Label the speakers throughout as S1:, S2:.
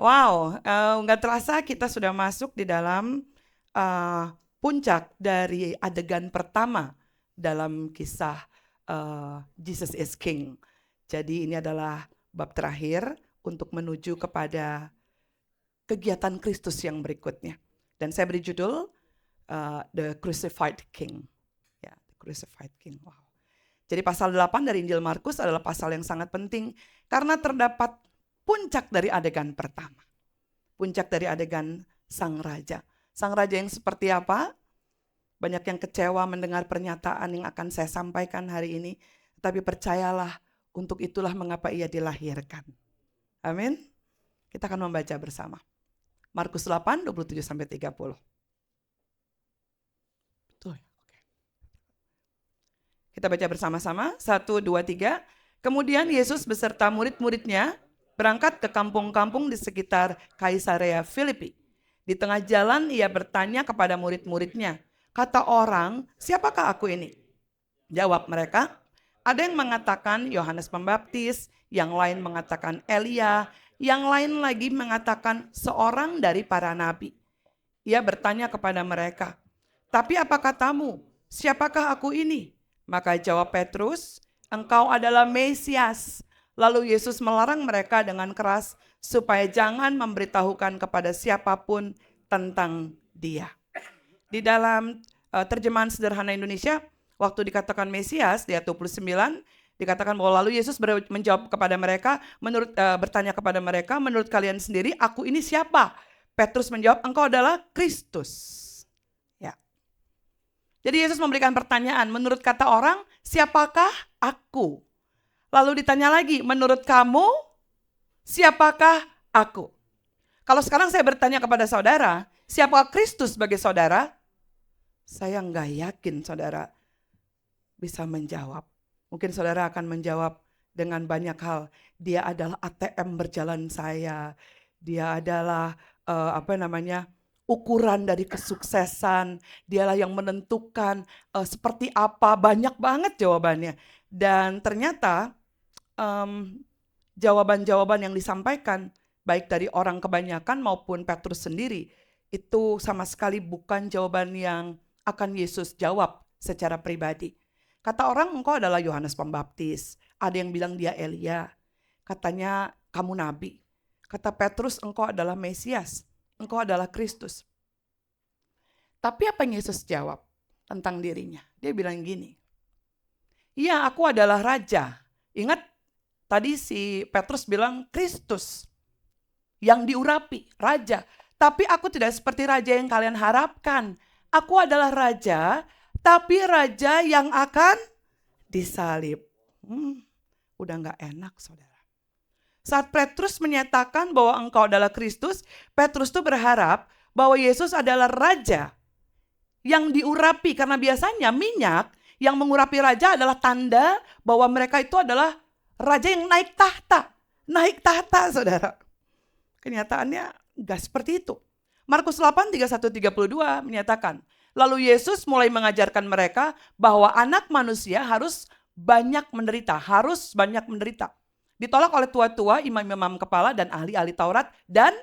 S1: Wow, nggak terasa kita sudah masuk di dalam puncak dari adegan pertama dalam kisah Jesus is King. Jadi ini adalah bab terakhir untuk menuju kepada kegiatan Kristus yang berikutnya. Dan saya beri judul The Crucified King. Ya, The Crucified King. Wow. Jadi pasal 8 dari Injil Markus adalah pasal yang sangat penting karena terdapat puncak dari adegan pertama. Puncak dari adegan sang raja. Sang raja yang seperti apa? Banyak yang kecewa mendengar pernyataan yang akan saya sampaikan hari ini. Tapi percayalah, untuk itulah mengapa ia dilahirkan. Amin. Kita akan membaca bersama. Markus 8, 27-30. Betul. Kita baca bersama-sama. 1, 2, 3. Kemudian Yesus beserta murid-muridnya berangkat ke kampung-kampung di sekitar Kaisarea Filipi. Di tengah jalan ia bertanya kepada murid-muridnya, kata orang, siapakah aku ini? Jawab mereka, ada yang mengatakan Yohanes Pembaptis, yang lain mengatakan Elia, yang lain lagi mengatakan seorang dari para nabi. Ia bertanya kepada mereka, tapi apa katamu? Siapakah aku ini? Maka jawab Petrus, engkau adalah Mesias. Lalu Yesus melarang mereka dengan keras supaya jangan memberitahukan kepada siapapun tentang dia. Di dalam terjemahan sederhana Indonesia, waktu dikatakan Mesias di ayat 29, dikatakan bahwa lalu Yesus menjawab kepada mereka, bertanya kepada mereka, menurut kalian sendiri aku ini siapa? Petrus menjawab, engkau adalah Kristus. Ya. Jadi Yesus memberikan pertanyaan, menurut kata orang, siapakah aku? Lalu ditanya lagi, menurut kamu, siapakah aku? Kalau sekarang saya bertanya kepada saudara, siapakah Kristus sebagai saudara? Saya nggak yakin saudara bisa menjawab. Mungkin saudara akan menjawab dengan banyak hal. Dia adalah ATM berjalan saya. Dia adalah ukuran dari kesuksesan. Dialah yang menentukan seperti apa. Banyak banget jawabannya. Dan ternyata jawaban-jawaban yang disampaikan baik dari orang kebanyakan maupun Petrus sendiri itu sama sekali bukan jawaban yang akan Yesus jawab secara pribadi. Kata orang, engkau adalah Yohanes Pembaptis. Ada yang bilang dia Elia. Katanya kamu nabi. Kata Petrus, engkau adalah Mesias. Engkau adalah Kristus. Tapi apa yang Yesus jawab tentang dirinya? Dia bilang gini, iya aku adalah raja. Ingat tadi si Petrus bilang Kristus yang diurapi, raja. Tapi aku tidak seperti raja yang kalian harapkan. Aku adalah raja, tapi raja yang akan disalib. Udah gak enak saudara. Saat Petrus menyatakan bahwa engkau adalah Kristus, Petrus tuh berharap bahwa Yesus adalah raja yang diurapi. Karena biasanya minyak yang mengurapi raja adalah tanda bahwa mereka itu adalah raja yang naik tahta. Naik tahta saudara. Kenyataannya gak seperti itu. Markus 8, 31-32 menyatakan, lalu Yesus mulai mengajarkan mereka bahwa anak manusia harus banyak menderita. Harus banyak menderita. Ditolak oleh tua-tua, imam-imam kepala dan ahli-ahli Taurat dan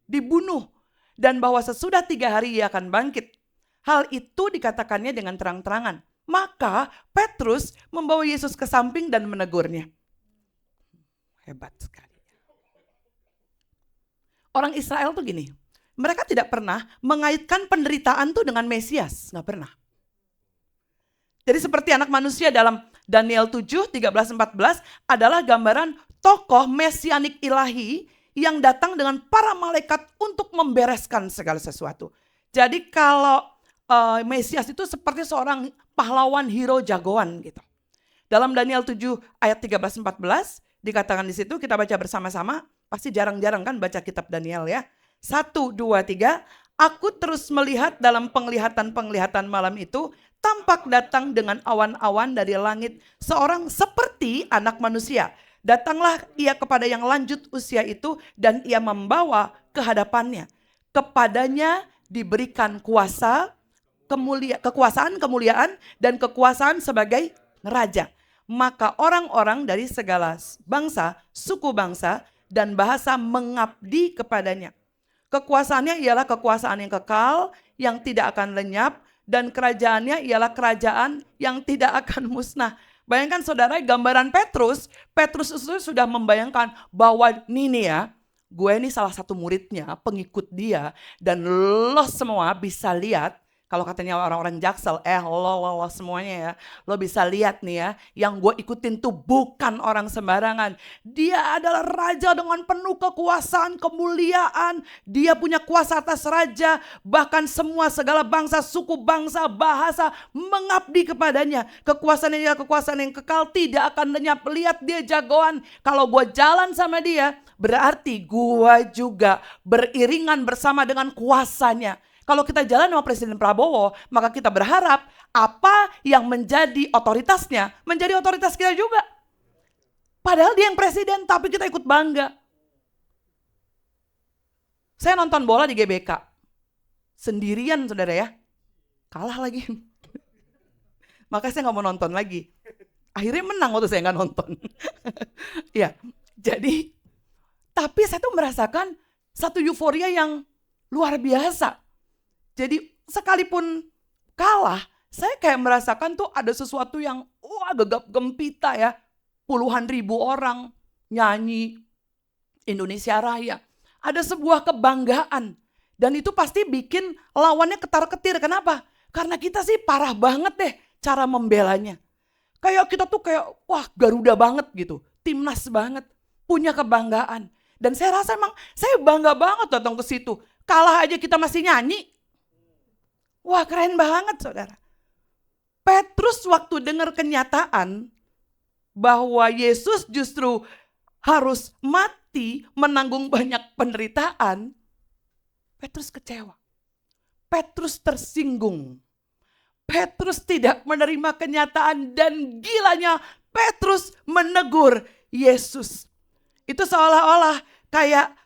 S1: dibunuh. Dan bahwa sesudah 3 hari ia akan bangkit. Hal itu dikatakannya dengan terang-terangan. Maka Petrus membawa Yesus ke samping dan menegurnya. Hebat sekali. Orang Israel tuh gini, mereka tidak pernah mengaitkan penderitaan tuh dengan Mesias, nggak pernah. Jadi seperti anak manusia dalam Daniel 7, 13-14 adalah gambaran tokoh mesianik ilahi yang datang dengan para malaikat untuk membereskan segala sesuatu. Jadi kalau Mesias itu seperti seorang pahlawan hero jagoan gitu. Dalam Daniel 7 ayat 13-14 dikatakan di situ, kita baca bersama-sama, pasti jarang-jarang kan baca kitab Daniel ya. 1, 2, 3, aku terus melihat dalam penglihatan-penglihatan malam itu, tampak datang dengan awan-awan dari langit seorang seperti anak manusia. Datanglah ia kepada yang lanjut usia itu dan ia membawa ke hadapannya. Kepadanya diberikan kuasa, kekuasaan, kemuliaan dan kekuasaan sebagai raja. Maka orang-orang dari segala bangsa, suku bangsa dan bahasa mengabdi kepadanya. Kekuasaannya ialah kekuasaan yang kekal, yang tidak akan lenyap, dan kerajaannya ialah kerajaan yang tidak akan musnah. Bayangkan saudara, gambaran Petrus itu sudah membayangkan bahwa nih ya, gue ini salah satu muridnya, pengikut dia, dan lo semua bisa lihat, kalau katanya orang-orang Jaksel, lo semuanya ya, lo bisa lihat nih ya, yang gue ikutin tuh bukan orang sembarangan. Dia adalah raja dengan penuh kekuasaan, kemuliaan. Dia punya kuasa atas raja, bahkan semua segala bangsa, suku, bangsa, bahasa mengabdi kepadanya. Kekuasaannya kekuasaan yang kekal, tidak akan lenyap. Lihat dia jagoan. Kalau gue jalan sama dia, berarti gue juga beriringan bersama dengan kuasanya. Kalau kita jalan sama Presiden Prabowo, maka kita berharap apa yang menjadi otoritasnya, menjadi otoritas kita juga. Padahal dia yang presiden, tapi kita ikut bangga. Saya nonton bola di GBK. Sendirian saudara ya. Kalah lagi. Makanya saya gak mau nonton lagi. Akhirnya menang waktu saya gak nonton. Ya, jadi, tapi saya tuh merasakan satu euforia yang luar biasa. Jadi sekalipun kalah, saya kayak merasakan tuh ada sesuatu yang gegap gempita ya. Puluhan ribu orang nyanyi Indonesia Raya. Ada sebuah kebanggaan. Dan itu pasti bikin lawannya ketar-ketir. Kenapa? Karena kita sih parah banget deh cara membelanya. Kayak kita tuh kayak Garuda banget gitu. Timnas banget. Punya kebanggaan. Dan saya rasa emang saya bangga banget datang ke situ. Kalah aja kita masih nyanyi. Wah, keren banget saudara. Petrus waktu dengar kenyataan bahwa Yesus justru harus mati, menanggung banyak penderitaan, Petrus kecewa. Petrus tersinggung. Petrus tidak menerima kenyataan dan gilanya Petrus menegur Yesus. Itu seolah-olah kayak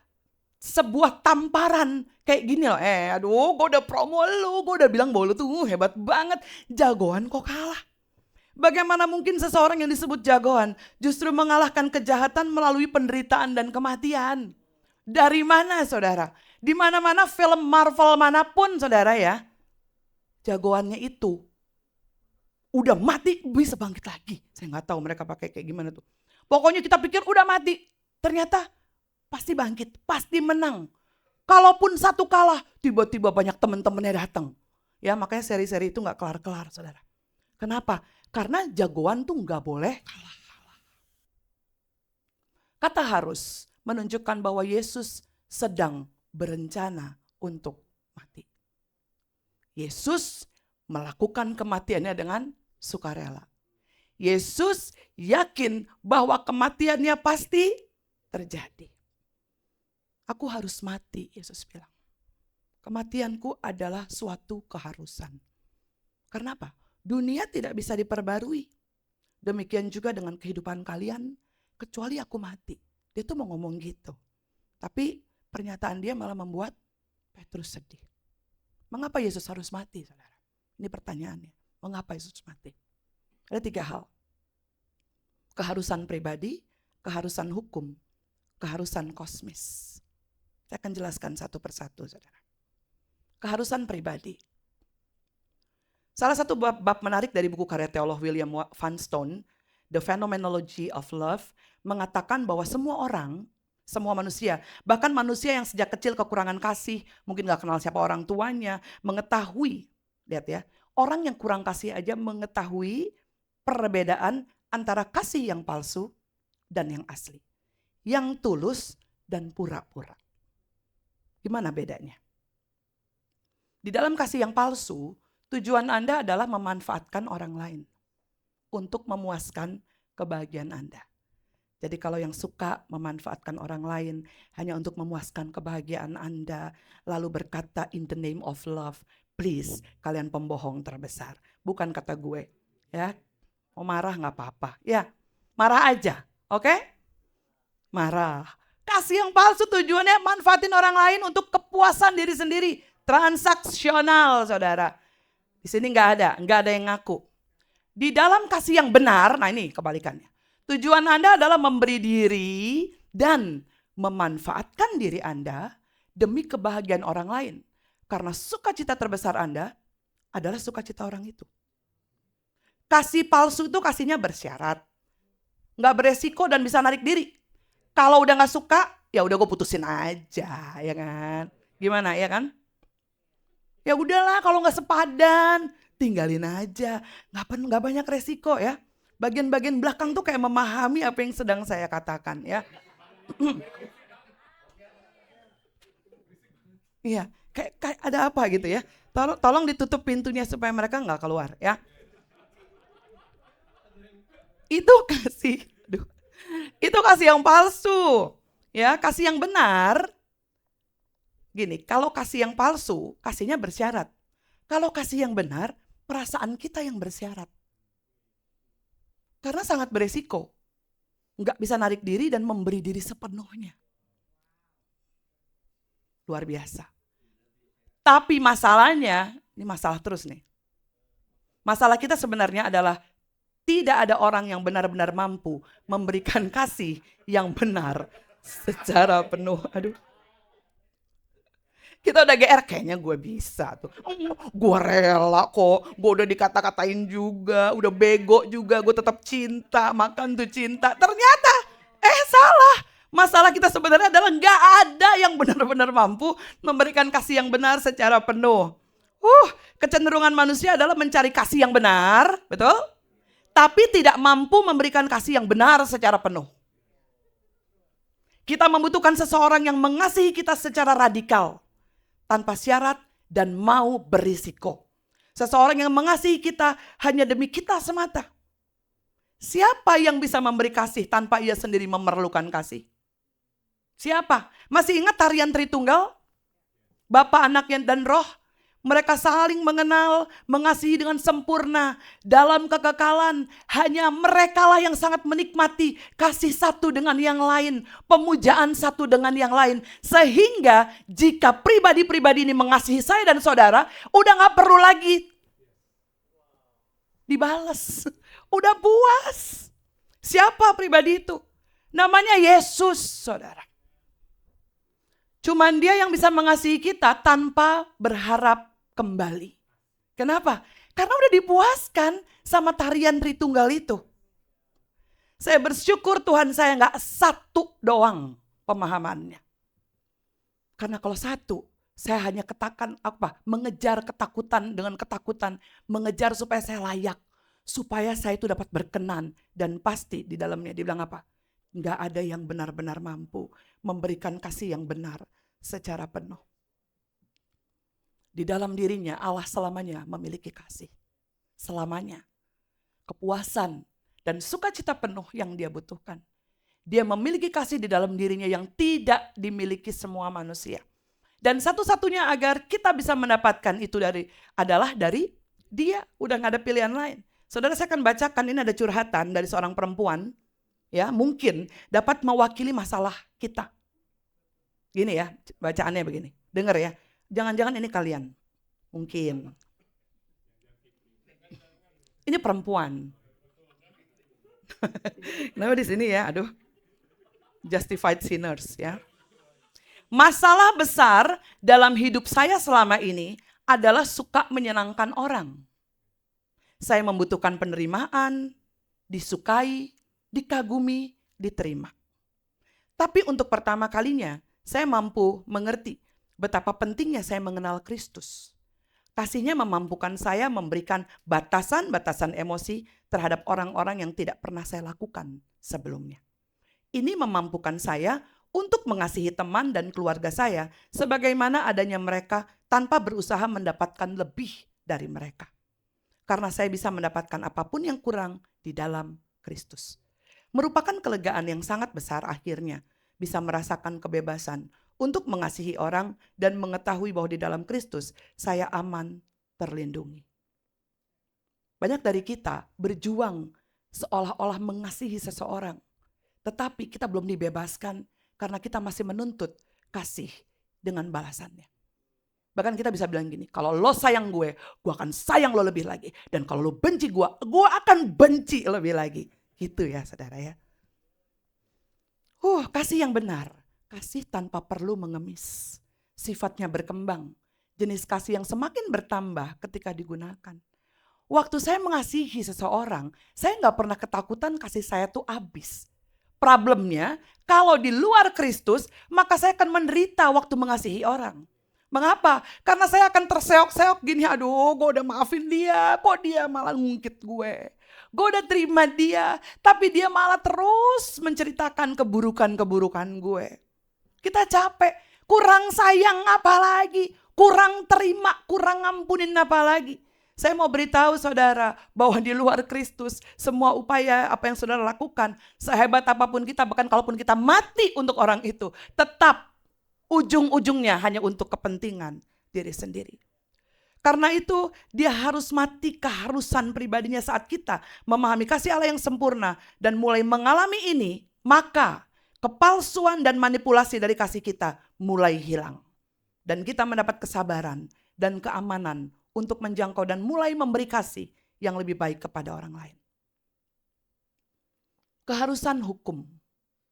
S1: sebuah tamparan. Kayak gini loh, aduh gue udah promo lu, gue udah bilang bahwa lu tuh hebat banget, jagoan kok kalah. Bagaimana mungkin seseorang yang disebut jagoan justru mengalahkan kejahatan melalui penderitaan dan kematian? Dari mana saudara? Di mana-mana film Marvel manapun saudara ya, jagoannya itu udah mati bisa bangkit lagi. Saya gak tahu mereka pakai kayak gimana tuh. Pokoknya kita pikir udah mati, ternyata pasti bangkit, pasti menang. Kalaupun satu kalah, tiba-tiba banyak teman-temannya datang. Ya, makanya seri-seri itu gak kelar-kelar, saudara. Kenapa? Karena jagoan tuh gak boleh kalah-kalah. Kata harus menunjukkan bahwa Yesus sedang berencana untuk mati. Yesus melakukan kematiannya dengan sukarela. Yesus yakin bahwa kematiannya pasti terjadi. Aku harus mati, Yesus bilang. Kematianku adalah suatu keharusan. Karena apa? Dunia tidak bisa diperbarui. Demikian juga dengan kehidupan kalian, kecuali aku mati. Dia tuh mau ngomong gitu. Tapi pernyataan dia malah membuat Petrus sedih. Mengapa Yesus harus mati, saudara? Ini pertanyaannya. Mengapa Yesus mati? Ada 3 hal. Keharusan pribadi, keharusan hukum, keharusan kosmis. Saya akan jelaskan satu persatu, saudara. Keharusan pribadi. Salah satu bab menarik dari buku karya teolog William Vanstone, The Phenomenology of Love, mengatakan bahwa semua orang, semua manusia, bahkan manusia yang sejak kecil kekurangan kasih, mungkin gak kenal siapa orang tuanya, mengetahui, lihat ya, orang yang kurang kasih aja mengetahui perbedaan antara kasih yang palsu dan yang asli. Yang tulus dan pura-pura. Gimana bedanya? Di dalam kasih yang palsu, tujuan Anda adalah memanfaatkan orang lain untuk memuaskan kebahagiaan Anda. Jadi kalau yang suka memanfaatkan orang lain hanya untuk memuaskan kebahagiaan Anda, lalu berkata in the name of love, please, kalian pembohong terbesar. Bukan kata gue, ya. Mau marah gak apa-apa, ya. Marah aja, oke? Marah. Kasih yang palsu tujuannya manfaatin orang lain untuk kepuasan diri sendiri. Transaksional, saudara. Di sini nggak ada yang ngaku. Di dalam kasih yang benar, nah ini kebalikannya. Tujuan Anda adalah memberi diri dan memanfaatkan diri Anda demi kebahagiaan orang lain. Karena sukacita terbesar Anda adalah sukacita orang itu. Kasih palsu itu kasihnya bersyarat. Nggak beresiko dan bisa narik diri. Kalau udah nggak suka, ya udah gue putusin aja, ya kan? Gimana, ya kan? Ya udahlah, kalau nggak sepadan, tinggalin aja. Nggak banyak resiko ya. Bagian-bagian belakang tuh kayak memahami apa yang sedang saya katakan ya. Iya, kayak ada apa gitu ya. Tolong ditutup pintunya supaya mereka nggak keluar ya. Itu kasih yang palsu. Ya, kasih yang benar. Gini, kalau kasih yang palsu, kasihnya bersyarat. Kalau kasih yang benar, perasaan kita yang bersyarat. Karena sangat beresiko. Nggak bisa narik diri dan memberi diri sepenuhnya. Luar biasa. Tapi masalahnya, ini masalah terus nih. Masalah kita sebenarnya adalah tidak ada orang yang benar-benar mampu memberikan kasih yang benar secara penuh. Aduh. Kita udah GR, kayaknya gue bisa tuh. Gue rela kok, gue udah dikata-katain juga, udah bego juga, gue tetap cinta, makan tuh cinta. Ternyata, salah. Masalah kita sebenarnya adalah gak ada yang benar-benar mampu memberikan kasih yang benar secara penuh. Kecenderungan manusia adalah mencari kasih yang benar, betul? Tapi tidak mampu memberikan kasih yang benar secara penuh. Kita membutuhkan seseorang yang mengasihi kita secara radikal, tanpa syarat dan mau berisiko. Seseorang yang mengasihi kita hanya demi kita semata. Siapa yang bisa memberi kasih tanpa ia sendiri memerlukan kasih? Siapa? Masih ingat tarian Tritunggal? Bapa, Anak, dan Roh. Mereka saling mengenal, mengasihi dengan sempurna. Dalam kekekalan, hanya merekalah yang sangat menikmati kasih satu dengan yang lain. Pemujaan satu dengan yang lain. Sehingga jika pribadi-pribadi ini mengasihi saya dan saudara, udah gak perlu lagi dibales. Udah puas. Siapa pribadi itu? Namanya Yesus, saudara. Cuman dia yang bisa mengasihi kita tanpa berharap kembali. Kenapa? Karena udah dipuaskan sama tarian Tritunggal itu. Saya bersyukur Tuhan saya gak satu doang pemahamannya. Karena kalau satu, saya hanya mengejar ketakutan dengan ketakutan. Mengejar supaya saya layak. Supaya saya itu dapat berkenan. Dan pasti di dalamnya dia bilang apa? Gak ada yang benar-benar mampu memberikan kasih yang benar secara penuh. Di dalam dirinya Allah selamanya memiliki kasih. Selamanya. Kepuasan dan sukacita penuh yang dia butuhkan. Dia memiliki kasih di dalam dirinya yang tidak dimiliki semua manusia. Dan satu-satunya agar kita bisa mendapatkan itu adalah dari dia. Udah gak ada pilihan lain. Saudara, saya akan bacakan, ini ada curhatan dari seorang perempuan. Ya, mungkin dapat mewakili masalah kita. Gini ya, bacaannya begini. Dengar ya. Jangan-jangan ini kalian. Mungkin. Ini perempuan. Kenapa di sini ya? Aduh. Justified sinners ya. Masalah besar dalam hidup saya selama ini adalah suka menyenangkan orang. Saya membutuhkan penerimaan, disukai, dikagumi, diterima. Tapi untuk pertama kalinya saya mampu mengerti betapa pentingnya saya mengenal Kristus. Kasihnya memampukan saya memberikan batasan-batasan emosi terhadap orang-orang yang tidak pernah saya lakukan sebelumnya. Ini memampukan saya untuk mengasihi teman dan keluarga saya sebagaimana adanya mereka tanpa berusaha mendapatkan lebih dari mereka. Karena saya bisa mendapatkan apapun yang kurang di dalam Kristus. Merupakan kelegaan yang sangat besar akhirnya bisa merasakan kebebasan untuk mengasihi orang dan mengetahui bahwa di dalam Kristus saya aman, terlindungi. Banyak dari kita berjuang seolah-olah mengasihi seseorang. Tetapi kita belum dibebaskan karena kita masih menuntut kasih dengan balasannya. Bahkan kita bisa bilang gini, kalau lo sayang gue akan sayang lo lebih lagi. Dan kalau lo benci gue akan benci lebih lagi. Gitu ya saudara ya. Kasih yang benar. Kasih tanpa perlu mengemis. Sifatnya berkembang. Jenis kasih yang semakin bertambah ketika digunakan. Waktu saya mengasihi seseorang, saya nggak pernah ketakutan kasih saya tuh habis. Problemnya, kalau di luar Kristus, maka saya akan menderita waktu mengasihi orang. Mengapa? Karena saya akan terseok-seok gini, aduh gue udah maafin dia, kok dia malah ngungkit gue. Gue udah terima dia, tapi dia malah terus menceritakan keburukan-keburukan gue. Kita capek, kurang sayang apa lagi, kurang terima, kurang ngampunin apa lagi. Saya mau beritahu saudara bahwa di luar Kristus semua upaya apa yang saudara lakukan, sehebat apapun kita, bahkan kalaupun kita mati untuk orang itu, tetap ujung-ujungnya hanya untuk kepentingan diri sendiri. Karena itu dia harus mati keharusan pribadinya saat kita memahami kasih Allah yang sempurna dan mulai mengalami ini, maka kepalsuan dan manipulasi dari kasih kita mulai hilang. Dan kita mendapat kesabaran dan keamanan untuk menjangkau dan mulai memberi kasih yang lebih baik kepada orang lain. Keharusan hukum.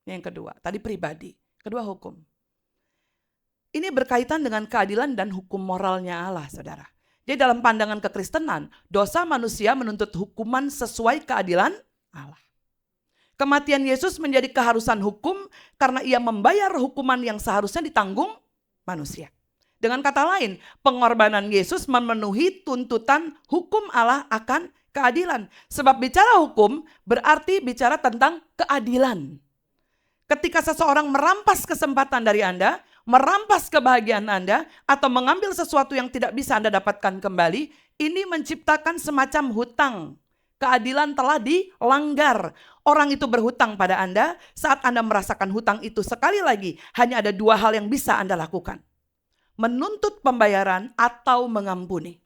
S1: Yang kedua, tadi pribadi. Kedua hukum. Ini berkaitan dengan keadilan dan hukum moralnya Allah, saudara. Jadi dalam pandangan kekristenan, dosa manusia menuntut hukuman sesuai keadilan Allah. Kematian Yesus menjadi keharusan hukum karena ia membayar hukuman yang seharusnya ditanggung manusia. Dengan kata lain, pengorbanan Yesus memenuhi tuntutan hukum Allah akan keadilan. Sebab bicara hukum berarti bicara tentang keadilan. Ketika seseorang merampas kesempatan dari Anda, merampas kebahagiaan Anda, atau mengambil sesuatu yang tidak bisa Anda dapatkan kembali, ini menciptakan semacam hutang. Keadilan telah dilanggar. Orang itu berhutang pada Anda, saat Anda merasakan hutang itu sekali lagi, hanya ada dua hal yang bisa Anda lakukan. Menuntut pembayaran atau mengampuni.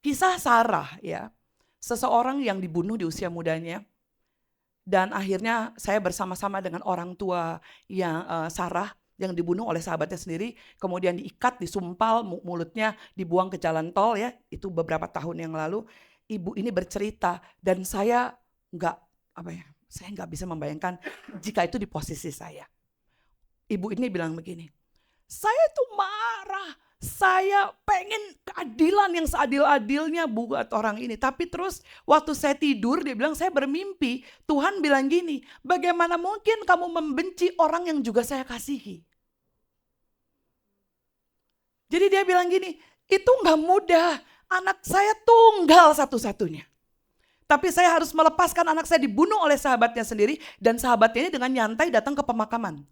S1: Kisah Sarah, ya, seseorang yang dibunuh di usia mudanya, dan akhirnya saya bersama-sama dengan orang tua yang Sarah yang dibunuh oleh sahabatnya sendiri, kemudian diikat, disumpal, mulutnya dibuang ke jalan tol, ya, itu beberapa tahun yang lalu. Ibu ini bercerita dan saya nggak bisa membayangkan jika itu di posisi saya. Ibu ini bilang begini. Saya tuh marah, saya pengen keadilan yang seadil-adilnya buat orang ini. Tapi terus waktu saya tidur dia bilang saya bermimpi. Tuhan bilang gini, bagaimana mungkin kamu membenci orang yang juga saya kasihi. Jadi dia bilang gini, itu gak mudah, anak saya tunggal satu-satunya. Tapi saya harus melepaskan anak saya dibunuh oleh sahabatnya sendiri. Dan sahabatnya ini dengan nyantai datang ke pemakaman.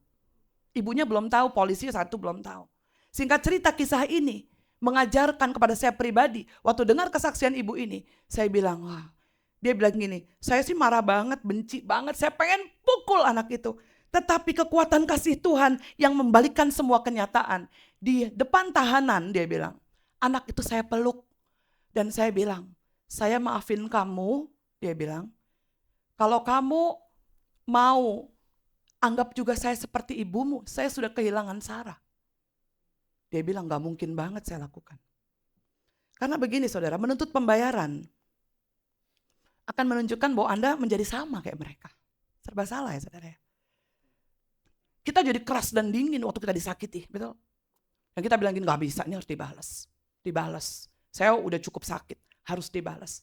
S1: Ibunya belum tahu, polisi satu belum tahu. Singkat cerita kisah ini mengajarkan kepada saya pribadi. Waktu dengar kesaksian ibu ini, saya bilang, wah, dia bilang gini, saya sih marah banget, benci banget, saya pengen pukul anak itu. Tetapi kekuatan kasih Tuhan yang membalikkan semua kenyataan. Di depan tahanan dia bilang, anak itu saya peluk. Dan saya bilang, saya maafin kamu, dia bilang. Kalau kamu mau anggap juga saya seperti ibumu, saya sudah kehilangan Sarah. Dia bilang gak mungkin banget saya lakukan. Karena begini saudara, menuntut pembayaran akan menunjukkan bahwa Anda menjadi sama kayak mereka. Serba salah ya saudara. Kita jadi keras dan dingin waktu kita disakiti, betul? Dan kita bilang gini, gak bisa, ini harus dibalas. Dibalas, saya udah cukup sakit, harus dibalas.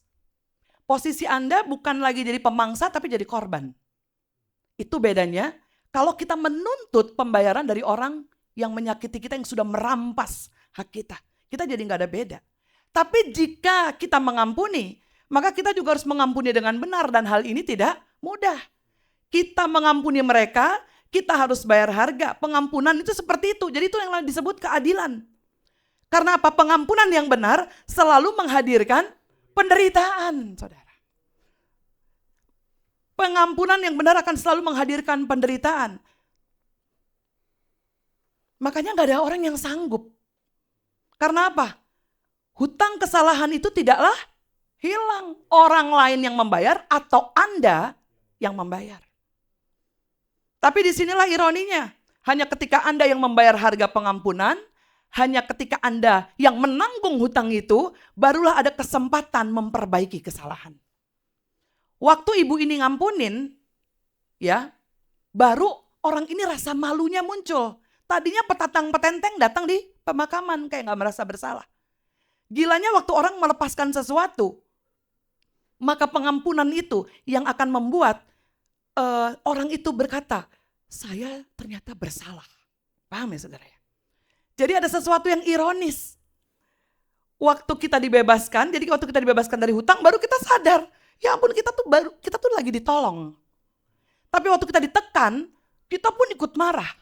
S1: Posisi Anda bukan lagi jadi pemangsa tapi jadi korban. Itu bedanya. Kalau kita menuntut pembayaran dari orang yang menyakiti kita, yang sudah merampas hak kita. Kita jadi gak ada beda. Tapi jika kita mengampuni, maka kita juga harus mengampuni dengan benar. Dan hal ini tidak mudah. Kita mengampuni mereka, kita harus bayar harga. Pengampunan itu seperti itu. Jadi itu yang disebut keadilan. Karena apa? Pengampunan yang benar selalu menghadirkan penderitaan, saudara. Pengampunan yang benar akan selalu menghadirkan penderitaan. Makanya gak ada orang yang sanggup. Karena apa? Hutang kesalahan itu tidaklah hilang. Orang lain yang membayar atau Anda yang membayar. Tapi disinilah ironinya. Hanya ketika Anda yang membayar harga pengampunan, hanya ketika Anda yang menanggung hutang itu, barulah ada kesempatan memperbaiki kesalahan. Waktu ibu ini ngampunin, ya, baru orang ini rasa malunya muncul. Tadinya petatang petenteng datang di pemakaman kayak gak merasa bersalah. Gilanya waktu orang melepaskan sesuatu, maka pengampunan itu yang akan membuat orang itu berkata, saya ternyata bersalah. Paham ya saudara ya? Jadi ada sesuatu yang ironis. Waktu kita dibebaskan dari hutang baru kita sadar, ya ampun kita tuh lagi ditolong. Tapi waktu kita ditekan, kita pun ikut marah.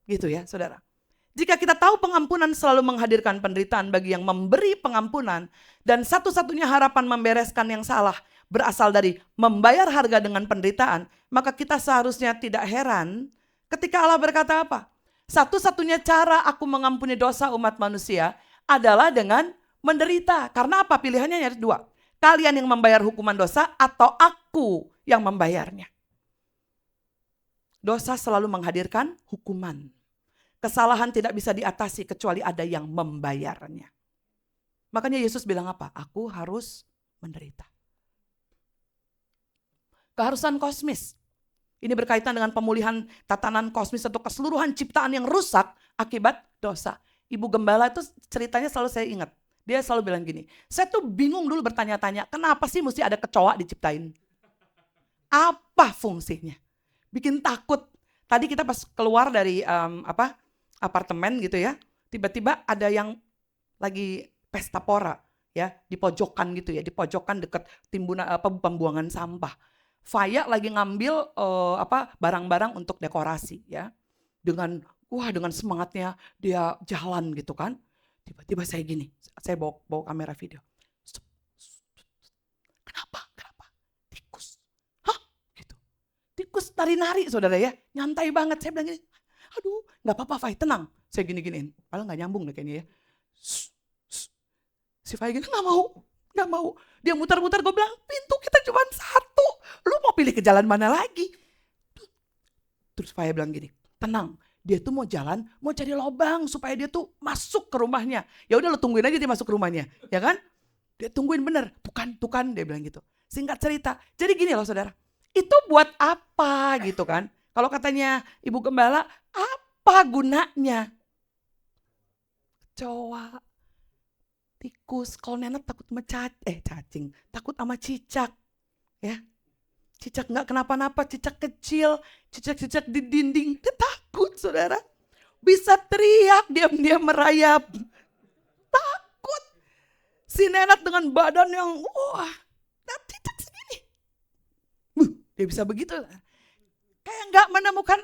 S1: Gitu ya saudara. Jika kita tahu pengampunan selalu menghadirkan penderitaan bagi yang memberi pengampunan, dan satu-satunya harapan membereskan yang salah berasal dari membayar harga dengan penderitaan, maka kita seharusnya tidak heran ketika Allah berkata apa? Satu-satunya cara aku mengampuni dosa umat manusia adalah dengan menderita. Karena apa? Pilihannya ada dua. Kalian yang membayar hukuman dosa atau aku yang membayarnya. Dosa selalu menghadirkan hukuman. Kesalahan tidak bisa diatasi kecuali ada yang membayarnya. Makanya Yesus bilang apa? Aku harus menderita. Keharusan kosmis. Ini berkaitan dengan pemulihan tatanan kosmis atau keseluruhan ciptaan yang rusak akibat dosa. Ibu gembala itu ceritanya selalu saya ingat. Dia selalu bilang gini, saya tuh bingung dulu bertanya-tanya, kenapa sih mesti ada kecoa diciptain? Apa fungsinya? Bikin takut. Tadi kita pas keluar dari apartemen gitu ya, tiba-tiba ada yang lagi pesta pora ya di pojokan gitu ya, di pojokan dekat timbunan pembuangan sampah. Faya lagi ngambil barang-barang untuk dekorasi ya, dengan semangatnya dia jalan gitu kan. Tiba-tiba saya gini, saya bawa kamera video. Kenapa? Tikus. Hah? Gitu. Tikus nari-nari saudara ya, nyantai banget. Saya bilang gini, aduh gak apa-apa Fai, tenang. Saya gini-giniin, padahal gak nyambung deh kayaknya ya. Si Fai gini, gak mau. Dia muter-muter, gue bilang pintu kita cuma satu. Lu mau pilih ke jalan mana lagi? Terus Fai bilang gini, tenang. Dia tuh mau jalan, mau cari lobang supaya dia tuh masuk ke rumahnya. Ya udah lu tungguin aja dia masuk ke rumahnya, ya kan? Dia tungguin bener, tuh kan dia bilang gitu. Singkat cerita, jadi gini loh saudara, itu buat apa gitu kan? Kalau katanya Ibu Gembala, apa gunanya? Kecoa, tikus, kalau nenek takut sama cacing, takut sama cicak, ya. Cicak nggak kenapa-napa, cicak kecil, cicak di dinding, dia takut saudara. Bisa teriak, diam-diam merayap. Takut. Si nenek dengan badan yang, cicak segini. Dia bisa begitu. Kayak nggak menemukan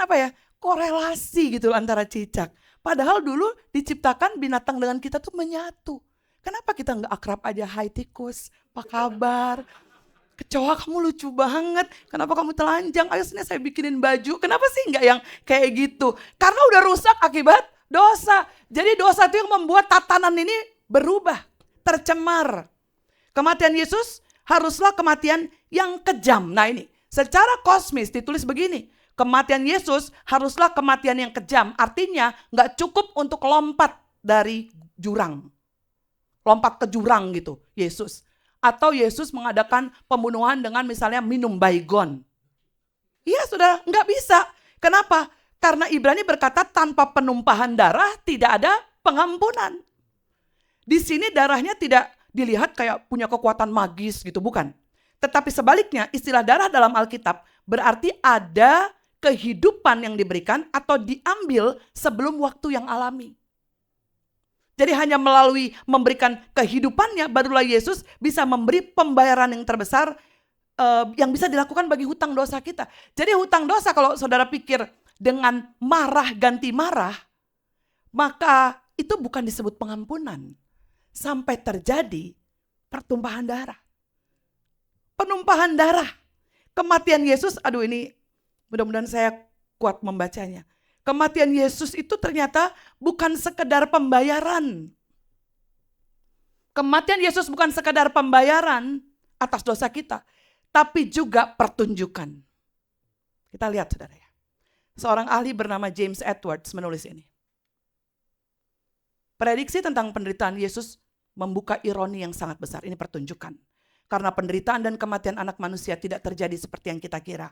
S1: korelasi gitu antara cicak. Padahal dulu diciptakan binatang dengan kita tuh menyatu. Kenapa kita nggak akrab aja, hai tikus, apa kabar? Kecoa kamu lucu banget, kenapa kamu telanjang? Ayo sini saya bikinin baju. Kenapa sih enggak yang kayak gitu? Karena udah rusak akibat dosa. Jadi dosa itu yang membuat tatanan ini berubah, tercemar. Kematian Yesus haruslah kematian yang kejam. Nah ini, secara kosmis ditulis begini. Kematian Yesus haruslah kematian yang kejam. Artinya gak cukup untuk lompat dari jurang. Lompat ke jurang gitu, Yesus. Atau Yesus mengadakan pembunuhan dengan misalnya minum baygon. Iya saudara, nggak bisa. Kenapa? Karena Ibrani berkata tanpa penumpahan darah tidak ada pengampunan. Di sini darahnya tidak dilihat kayak punya kekuatan magis gitu, bukan. Tetapi sebaliknya istilah darah dalam Alkitab berarti ada kehidupan yang diberikan atau diambil sebelum waktu yang alami. Jadi hanya melalui memberikan kehidupannya barulah Yesus bisa memberi pembayaran yang terbesar yang bisa dilakukan bagi hutang dosa kita. Jadi hutang dosa kalau saudara pikir dengan marah ganti marah, maka itu bukan disebut pengampunan. Sampai terjadi pertumpahan darah. Penumpahan darah. Kematian Yesus, aduh ini mudah-mudahan saya kuat membacanya. Kematian Yesus itu ternyata bukan sekedar pembayaran. Kematian Yesus bukan sekedar pembayaran atas dosa kita, tapi juga pertunjukan. Kita lihat saudara ya. Seorang ahli bernama James Edwards menulis ini. Prediksi tentang penderitaan Yesus membuka ironi yang sangat besar. Ini pertunjukan. Karena penderitaan dan kematian anak manusia tidak terjadi seperti yang kita kira.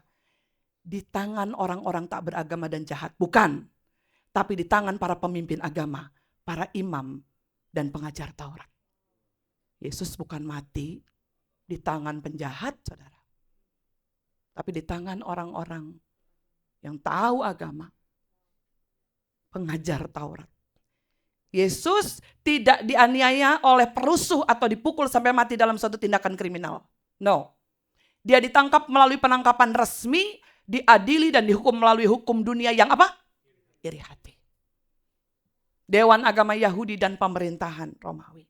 S1: di tangan orang-orang tak beragama dan jahat. Bukan. Tapi di tangan para pemimpin agama, para imam dan pengajar Taurat. Yesus bukan mati di tangan penjahat, saudara. Tapi di tangan orang-orang yang tahu agama, pengajar Taurat. Yesus tidak dianiaya oleh perusuh atau dipukul sampai mati dalam suatu tindakan kriminal. No. Dia ditangkap melalui penangkapan resmi, diadili dan dihukum melalui hukum dunia yang apa? Iri hati. Dewan agama Yahudi dan pemerintahan Romawi.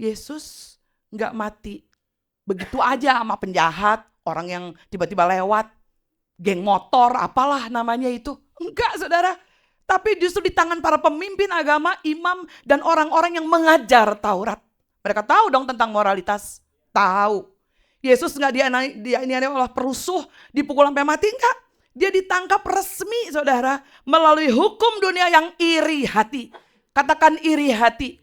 S1: Yesus nggak mati begitu aja sama penjahat, orang yang tiba-tiba lewat, geng motor, apalah namanya itu. Enggak, saudara. Tapi justru di tangan para pemimpin agama, imam, dan orang-orang yang mengajar Taurat. Mereka tahu dong tentang moralitas. Tahu. Yesus nggak dianiaya oleh perusuh, dipukul sampai mati, enggak. Dia ditangkap resmi, saudara, melalui hukum dunia yang iri hati. Katakan iri hati.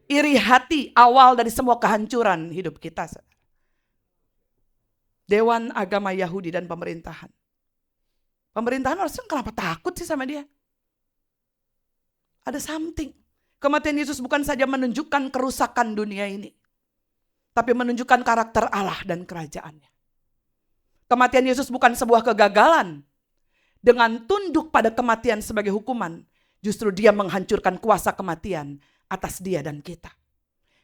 S1: Iri hati awal dari semua kehancuran hidup kita, saudara. Dewan agama Yahudi dan pemerintahan. Pemerintahan harusnya kenapa takut sih sama dia? Ada something. Kematian Yesus bukan saja menunjukkan kerusakan dunia ini, tapi menunjukkan karakter Allah dan kerajaannya. Kematian Yesus bukan sebuah kegagalan. Dengan tunduk pada kematian sebagai hukuman, justru dia menghancurkan kuasa kematian atas dia dan kita.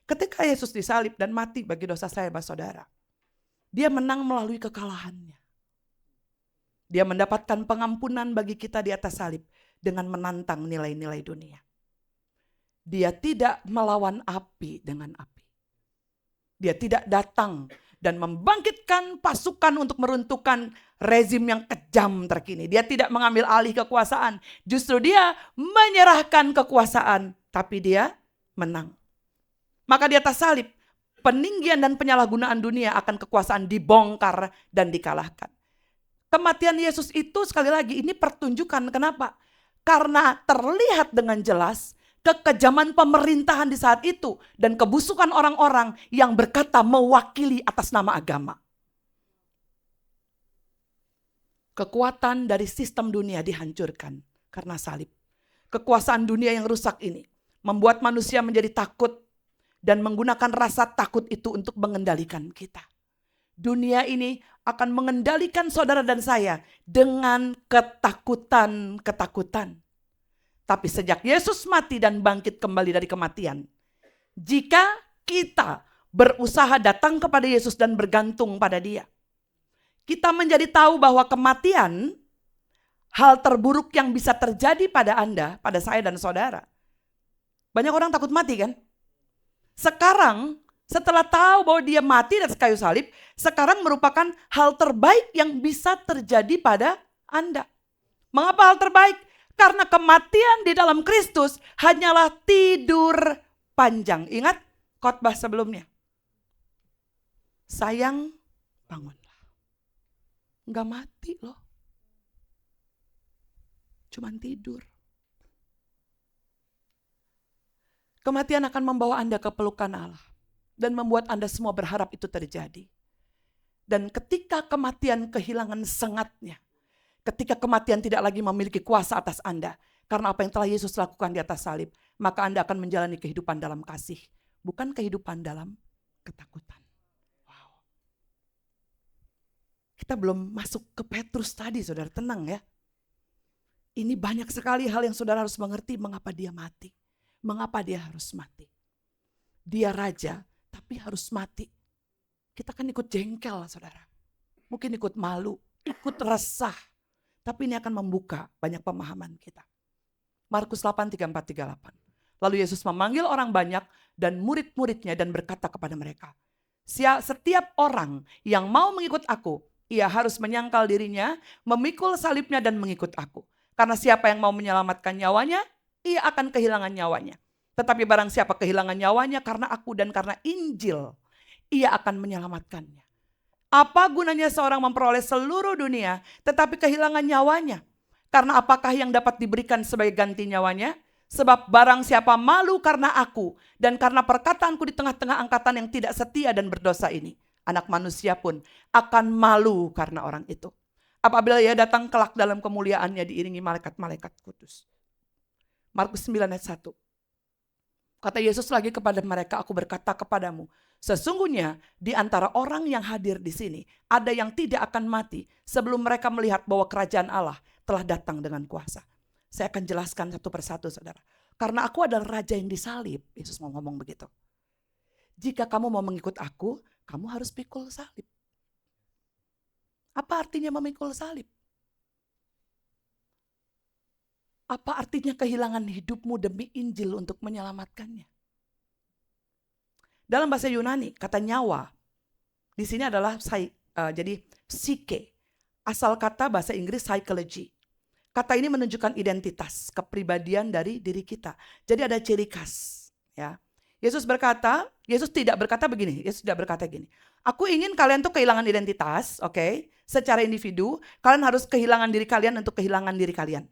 S1: Ketika Yesus disalib dan mati bagi dosa saya, saudara, dia menang melalui kekalahannya. Dia mendapatkan pengampunan bagi kita di atas salib dengan menantang nilai-nilai dunia. Dia tidak melawan api dengan api. Dia tidak datang dan membangkitkan pasukan untuk meruntuhkan rezim yang kejam terkini. Dia tidak mengambil alih kekuasaan. Justru dia menyerahkan kekuasaan, tapi dia menang. Maka di atas salib, peninggian dan penyalahgunaan dunia akan kekuasaan dibongkar dan dikalahkan. Kematian Yesus itu sekali lagi ini pertunjukan. Kenapa? Karena terlihat dengan jelas kekejaman pemerintahan di saat itu dan kebusukan orang-orang yang berkata mewakili atas nama agama. Kekuatan dari sistem dunia dihancurkan karena salib. Kekuasaan dunia yang rusak ini membuat manusia menjadi takut dan menggunakan rasa takut itu untuk mengendalikan kita. Dunia ini akan mengendalikan saudara dan saya dengan ketakutan-ketakutan. Tapi sejak Yesus mati dan bangkit kembali dari kematian, jika kita berusaha datang kepada Yesus dan bergantung pada Dia, kita menjadi tahu bahwa kematian, hal terburuk yang bisa terjadi pada Anda, pada saya dan saudara. Banyak orang takut mati kan? Sekarang setelah tahu bahwa dia mati di atas kayu salib, sekarang merupakan hal terbaik yang bisa terjadi pada Anda. Mengapa hal terbaik? Karena kematian di dalam Kristus hanyalah tidur panjang. Ingat khotbah sebelumnya. Sayang, bangunlah. Enggak mati loh. Cuman tidur. Kematian akan membawa Anda ke pelukan Allah. Dan membuat Anda semua berharap itu terjadi. Dan ketika kematian kehilangan sengatnya, ketika kematian tidak lagi memiliki kuasa atas Anda, karena apa yang telah Yesus lakukan di atas salib, maka Anda akan menjalani kehidupan dalam kasih, bukan kehidupan dalam ketakutan. Wow. Kita belum masuk ke Petrus tadi, saudara, tenang ya. Ini banyak sekali hal yang saudara harus mengerti mengapa dia mati. Mengapa dia harus mati. Dia raja, tapi harus mati. Kita kan ikut jengkel, saudara. Mungkin ikut malu, ikut resah. Tapi ini akan membuka banyak pemahaman kita. Markus 8:34-38. Lalu Yesus memanggil orang banyak dan murid-muridnya dan berkata kepada mereka, setiap orang yang mau mengikut aku, ia harus menyangkal dirinya, memikul salibnya dan mengikut aku. Karena siapa yang mau menyelamatkan nyawanya, ia akan kehilangan nyawanya. Tetapi barang siapa kehilangan nyawanya karena aku dan karena Injil, ia akan menyelamatkannya. Apa gunanya seorang memperoleh seluruh dunia tetapi kehilangan nyawanya? Karena apakah yang dapat diberikan sebagai ganti nyawanya? Sebab barang siapa malu karena aku dan karena perkataanku di tengah-tengah angkatan yang tidak setia dan berdosa ini, anak manusia pun akan malu karena orang itu. apabila ia datang kelak dalam kemuliaannya diiringi malaikat-malaikat kudus. Markus 9 ayat 1. Kata Yesus lagi kepada mereka, aku berkata kepadamu, sesungguhnya di antara orang yang hadir di sini, ada yang tidak akan mati sebelum mereka melihat bahwa kerajaan Allah telah datang dengan kuasa. Saya akan jelaskan satu persatu, saudara. Karena aku adalah raja yang disalib, Yesus mau ngomong begitu. Jika kamu mau mengikut aku, kamu harus pikul salib. Apa artinya memikul salib? Apa artinya kehilangan hidupmu demi Injil untuk menyelamatkannya? Dalam bahasa Yunani, kata nyawa di sini adalah jadi psyche. Asal kata bahasa Inggris psychology. Kata ini menunjukkan identitas, kepribadian dari diri kita. Jadi ada ciri khas, ya. Yesus tidak berkata begini. Yesus tidak berkata gini. Aku ingin kalian tuh kehilangan identitas, oke? Secara individu, kalian harus kehilangan diri kalian untuk kehilangan diri kalian.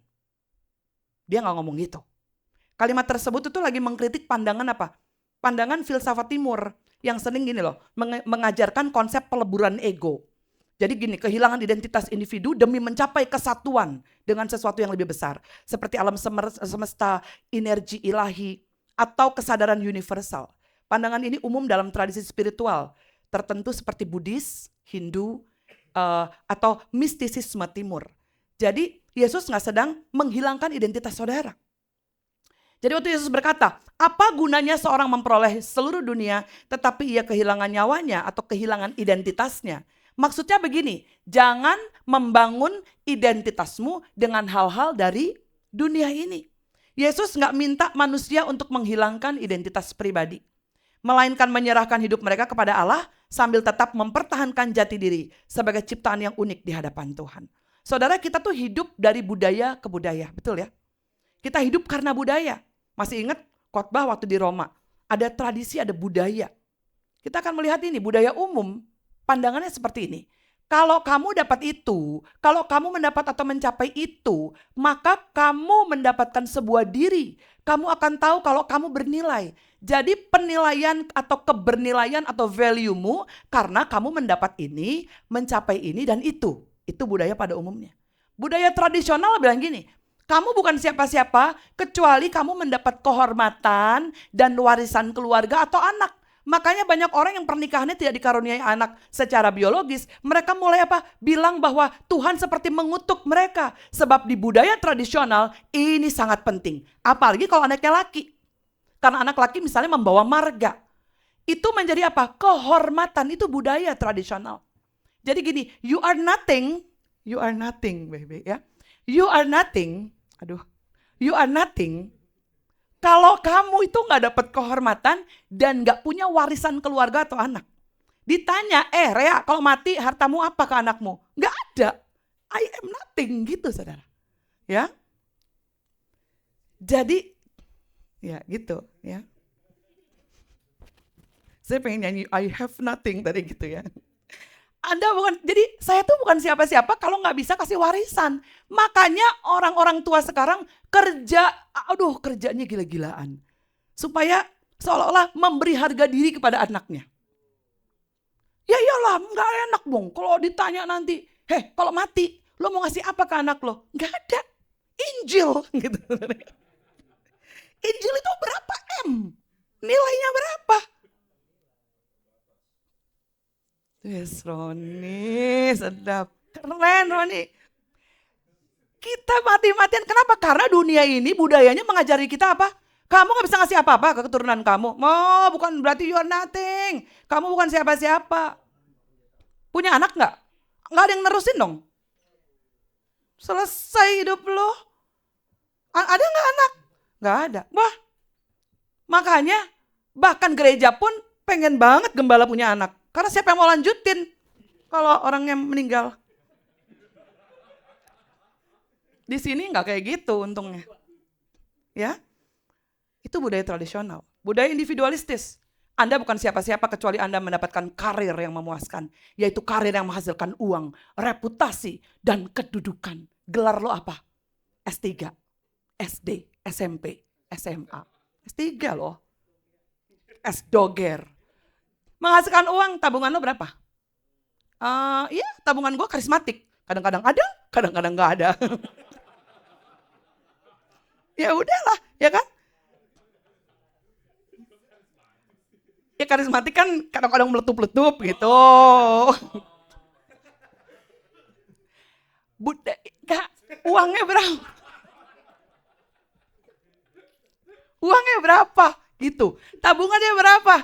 S1: Dia nggak ngomong gitu. Kalimat tersebut itu lagi mengkritik pandangan apa? Pandangan filsafat timur yang sering gini loh, mengajarkan konsep peleburan ego. Jadi gini, kehilangan identitas individu demi mencapai kesatuan dengan sesuatu yang lebih besar. Seperti alam semesta, energi ilahi, atau kesadaran universal. Pandangan ini umum dalam tradisi spiritual tertentu seperti Buddhis, Hindu, atau mistisisme timur. Jadi Yesus nggak sedang menghilangkan identitas saudara. Jadi waktu Yesus berkata, apa gunanya seorang memperoleh seluruh dunia tetapi ia kehilangan nyawanya atau kehilangan identitasnya? Maksudnya begini, jangan membangun identitasmu dengan hal-hal dari dunia ini. Yesus nggak minta manusia untuk menghilangkan identitas pribadi, melainkan menyerahkan hidup mereka kepada Allah sambil tetap mempertahankan jati diri sebagai ciptaan yang unik di hadapan Tuhan. Saudara, kita tuh hidup dari budaya ke budaya, betul ya? Kita hidup karena budaya. Masih ingat khotbah waktu di Roma? Ada tradisi, ada budaya. Kita akan melihat ini, budaya umum, pandangannya seperti ini. Kalau kamu dapat itu, kalau kamu mendapat atau mencapai itu, maka kamu mendapatkan sebuah diri. Kamu akan tahu kalau kamu bernilai. Jadi penilaian atau kebernilaian atau value-mu karena kamu mendapat ini, mencapai ini dan itu. Itu budaya pada umumnya. Budaya tradisional bilang gini, kamu bukan siapa-siapa kecuali kamu mendapat kehormatan dan warisan keluarga atau anak. Makanya banyak orang yang pernikahannya tidak dikaruniai anak secara biologis. Mereka mulai bilang bahwa Tuhan seperti mengutuk mereka. Sebab di budaya tradisional ini sangat penting. Apalagi kalau anaknya laki. Karena anak laki misalnya membawa marga. Itu menjadi kehormatan, itu budaya tradisional. Jadi gini, you are nothing, baby, ya. You are nothing, you are nothing. Kalau kamu itu nggak dapat kehormatan dan nggak punya warisan keluarga atau anak. Ditanya, Rea, kalau mati hartamu apa ke anakmu? Nggak ada. I am nothing, gitu saudara. Ya. Jadi, ya gitu, ya. Saya pengen nyanyi I have nothing tadi gitu ya. Jadi saya tuh bukan siapa-siapa kalau nggak bisa kasih warisan. Makanya orang-orang tua sekarang kerjanya gila-gilaan. Supaya seolah-olah memberi harga diri kepada anaknya. Ya iyalah, nggak enak dong kalau ditanya nanti, kalau mati, lo mau ngasih apa ke anak lo? Nggak ada. Injil gitu. Injil itu berapa M? Nilainya berapa? Yes, Roni, sedap. Keren, Roni. Kita mati-matian. Kenapa? Karena dunia ini budayanya mengajari kita apa? Kamu gak bisa ngasih apa-apa ke keturunan kamu. Bukan berarti you are nothing. Kamu bukan siapa-siapa. Punya anak gak? Gak ada yang nerusin dong. Selesai hidup lo. Ada gak anak? Gak ada. Wah, makanya bahkan gereja pun pengen banget gembala punya anak. Karena siapa yang mau lanjutin kalau orangnya meninggal? Di sini nggak kayak gitu untungnya. Ya, itu budaya tradisional. Budaya individualistis. Anda bukan siapa-siapa kecuali Anda mendapatkan karir yang memuaskan. Yaitu karir yang menghasilkan uang, reputasi, dan kedudukan. Gelar lo apa? S3, SD, SMP, SMA. S3 loh. S-Doger. Menghasilkan uang, tabungan lo berapa? Iya, tabungan gue karismatik. Kadang-kadang ada, kadang-kadang nggak ada. Ya udahlah, ya kan? Ya karismatik kan kadang-kadang meletup-letup gitu. Gak, uangnya berapa? Uangnya berapa? Gitu. Tabungannya berapa?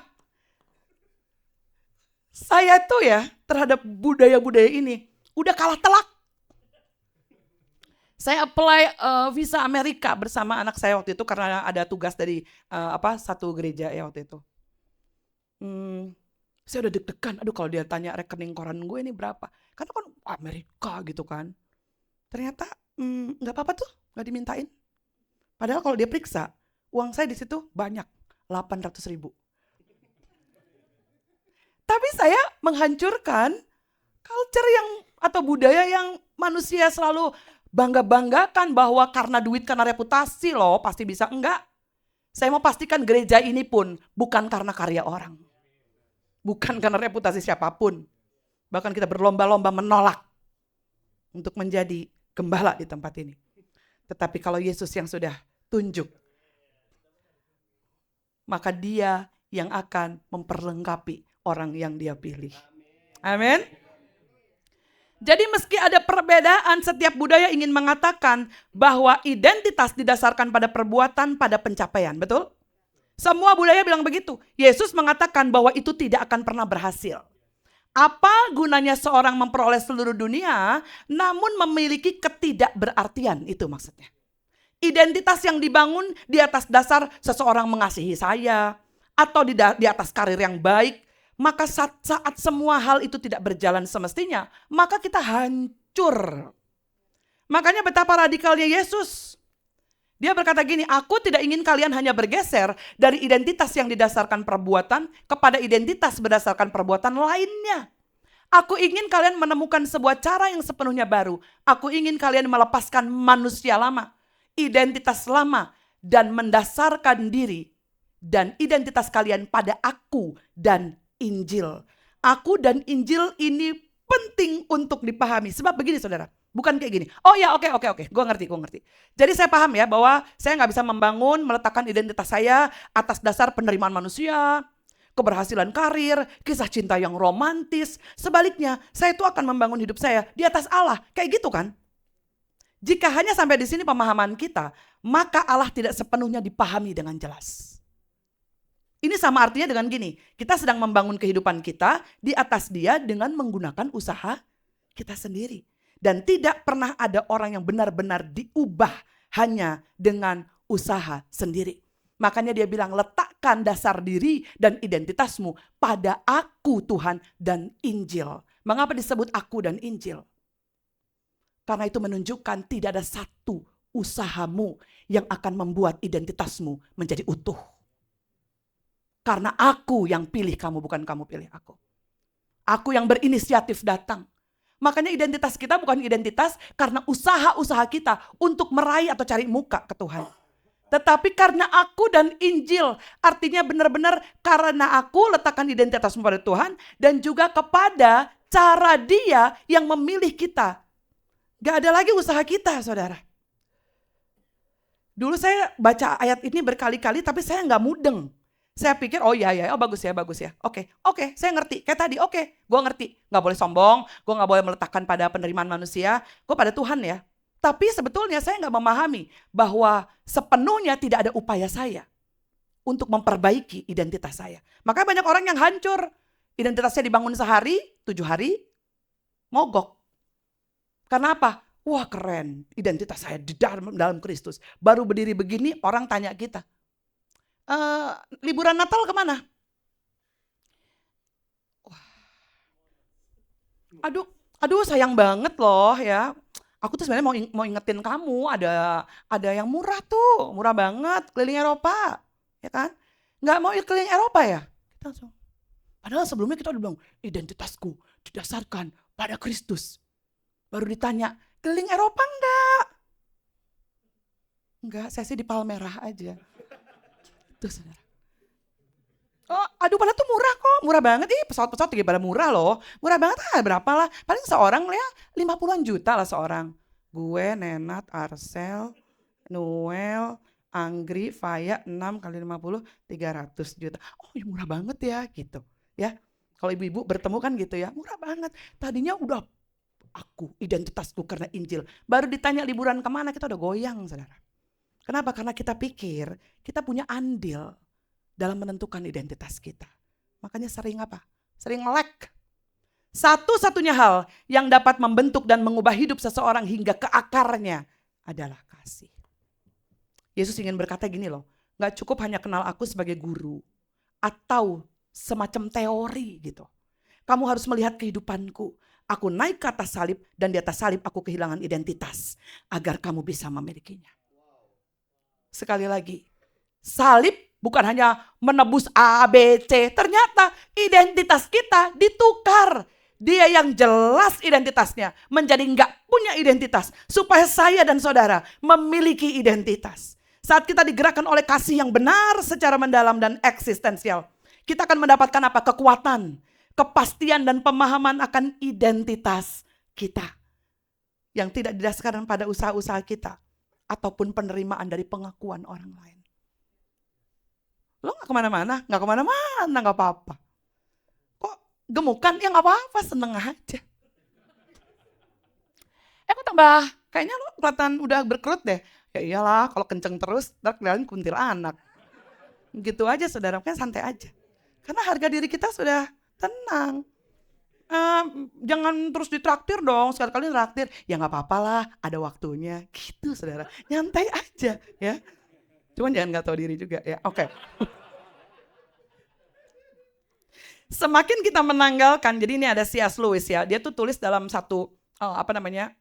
S1: Saya tuh ya terhadap budaya-budaya ini udah kalah telak. Saya apply visa Amerika bersama anak saya waktu itu karena ada tugas dari satu gereja ya waktu itu. Saya udah deg-degan, aduh kalau dia tanya rekening koran gue ini berapa. Karena kan Amerika gitu kan. Ternyata nggak apa-apa tuh, nggak dimintain. Padahal kalau dia periksa, uang saya di situ banyak, 800.000. Tapi saya menghancurkan culture yang atau budaya yang manusia selalu bangga-banggakan bahwa karena duit, karena reputasi loh pasti bisa. Enggak. Saya mau pastikan gereja ini pun bukan karena karya orang. Bukan karena reputasi siapapun. Bahkan kita berlomba-lomba menolak untuk menjadi gembala di tempat ini. Tetapi kalau Yesus yang sudah tunjuk, maka dia yang akan memperlengkapi orang yang dia pilih. Amin. Jadi meski ada perbedaan, setiap budaya ingin mengatakan bahwa identitas didasarkan pada perbuatan, pada pencapaian. Betul? Semua budaya bilang begitu. Yesus mengatakan bahwa itu tidak akan pernah berhasil. Apa gunanya seorang memperoleh seluruh dunia namun memiliki ketidakberartian, itu maksudnya. Identitas yang dibangun di atas dasar seseorang mengasihi saya atau di atas karir yang baik, maka saat semua hal itu tidak berjalan semestinya, maka kita hancur. Makanya betapa radikalnya Yesus. Dia berkata gini, aku tidak ingin kalian hanya bergeser dari identitas yang didasarkan perbuatan kepada identitas berdasarkan perbuatan lainnya. Aku ingin kalian menemukan sebuah cara yang sepenuhnya baru. Aku ingin kalian melepaskan manusia lama, identitas lama, dan mendasarkan diri dan identitas kalian pada aku dan Injil. Aku dan Injil ini penting untuk dipahami. Sebab begini saudara, bukan kayak gini. Oh ya oke. Gue ngerti. Jadi saya paham ya bahwa saya gak bisa meletakkan identitas saya atas dasar penerimaan manusia, keberhasilan karir, kisah cinta yang romantis. Sebaliknya, saya itu akan membangun hidup saya di atas Allah. Kayak gitu kan? Jika hanya sampai di sini pemahaman kita, maka Allah tidak sepenuhnya dipahami dengan jelas. Ini sama artinya dengan gini, kita sedang membangun kehidupan kita di atas dia dengan menggunakan usaha kita sendiri. Dan tidak pernah ada orang yang benar-benar diubah hanya dengan usaha sendiri. Makanya dia bilang, letakkan dasar diri dan identitasmu pada aku Tuhan dan Injil. Mengapa disebut aku dan Injil? Karena itu menunjukkan tidak ada satu usahamu yang akan membuat identitasmu menjadi utuh. Karena aku yang pilih kamu, bukan kamu pilih aku. Aku yang berinisiatif datang. Makanya identitas kita bukan identitas karena usaha-usaha kita untuk meraih atau cari muka ke Tuhan. Tetapi karena aku dan Injil, artinya benar-benar karena aku letakkan identitasmu pada Tuhan dan juga kepada cara dia yang memilih kita. Gak ada lagi usaha kita, saudara. Dulu saya baca ayat ini berkali-kali tapi saya gak mudeng. Saya pikir bagus ya. Oke, saya ngerti. Kayak tadi, gue ngerti. Gak boleh sombong, gue gak boleh meletakkan pada penerimaan manusia, gue pada Tuhan ya. Tapi sebetulnya saya gak memahami bahwa sepenuhnya tidak ada upaya saya untuk memperbaiki identitas saya. Makanya banyak orang yang hancur. Identitasnya dibangun sehari, 7 hari, mogok. Karena apa? Wah keren, identitas saya di dalam Kristus. Baru berdiri begini orang tanya kita, liburan Natal kemana? Wah. Aduh sayang banget loh ya. Aku tuh sebenarnya mau ingetin kamu ada yang murah tuh, murah banget, keliling Eropa, ya kan? Nggak mau keliling Eropa ya? Kita langsung. Padahal sebelumnya kita udah bilang identitasku didasarkan pada Kristus. Baru ditanya, keliling Eropa enggak? Enggak, saya sih di Palmerah aja. Tuh saudara. Oh Aduh padahal tuh murah kok, murah banget. Pesawat-pesawat juga pada murah loh. Murah banget berapa lah. Paling seorang ya 50-an juta lah seorang. Gue, Nenat, Arsel, Noel, Anggri, Faya 6 kali 50, 300 juta. Oh ya murah banget ya gitu. Ya, kalau ibu-ibu bertemu kan gitu ya, murah banget. Tadinya udah identitasku karena Injil. Baru ditanya liburan kemana, kita udah goyang saudara. Kenapa? Karena kita pikir kita punya andil dalam menentukan identitas kita. Makanya sering apa? Sering lag. Satu-satunya hal yang dapat membentuk dan mengubah hidup seseorang hingga ke akarnya adalah kasih. Yesus ingin berkata gini loh, gak cukup hanya kenal aku sebagai guru atau semacam teori gitu. Kamu harus melihat kehidupanku. Aku naik ke atas salib dan di atas salib aku kehilangan identitas agar kamu bisa memilikinya. Sekali lagi, salib bukan hanya menebus A, B, C. Ternyata identitas kita ditukar. Dia yang jelas identitasnya menjadi enggak punya identitas. Supaya saya dan saudara memiliki identitas. Saat kita digerakkan oleh kasih yang benar secara mendalam dan eksistensial. Kita akan mendapatkan apa? Kekuatan, kepastian dan pemahaman akan identitas kita. Yang tidak didasarkan pada usaha-usaha kita. Ataupun penerimaan dari pengakuan orang lain. Lo gak kemana-mana? Gak kemana-mana, gak apa-apa. Kok gemukan? Ya gak apa-apa, seneng aja. Kok tambah, kayaknya lo kelihatan udah berkerut deh. Ya iyalah, kalau kenceng terus, ntar kelihatan kuntilanak. Gitu aja saudara, kan santai aja. Karena harga diri kita sudah tenang. Jangan terus ditraktir dong, sekali-kali traktir. Ya gak apa-apa lah, ada waktunya. Gitu saudara, nyantai aja ya. Cuman jangan gak tahu diri juga ya, oke. Semakin kita menanggalkan, jadi ini ada C.S. Lewis ya, dia tuh tulis dalam satu, ada namanya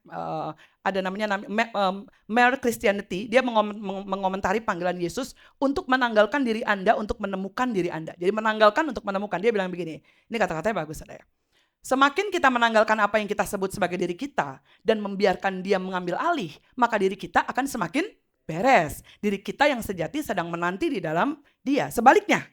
S1: Mere Christianity, dia mengomentari panggilan Yesus untuk menanggalkan diri Anda, untuk menemukan diri Anda. Jadi menanggalkan untuk menemukan, dia bilang begini, ini kata-katanya bagus ada ya. Semakin kita menanggalkan apa yang kita sebut sebagai diri kita dan membiarkan dia mengambil alih, maka diri kita akan semakin beres. Diri kita yang sejati sedang menanti di dalam dia. Sebaliknya,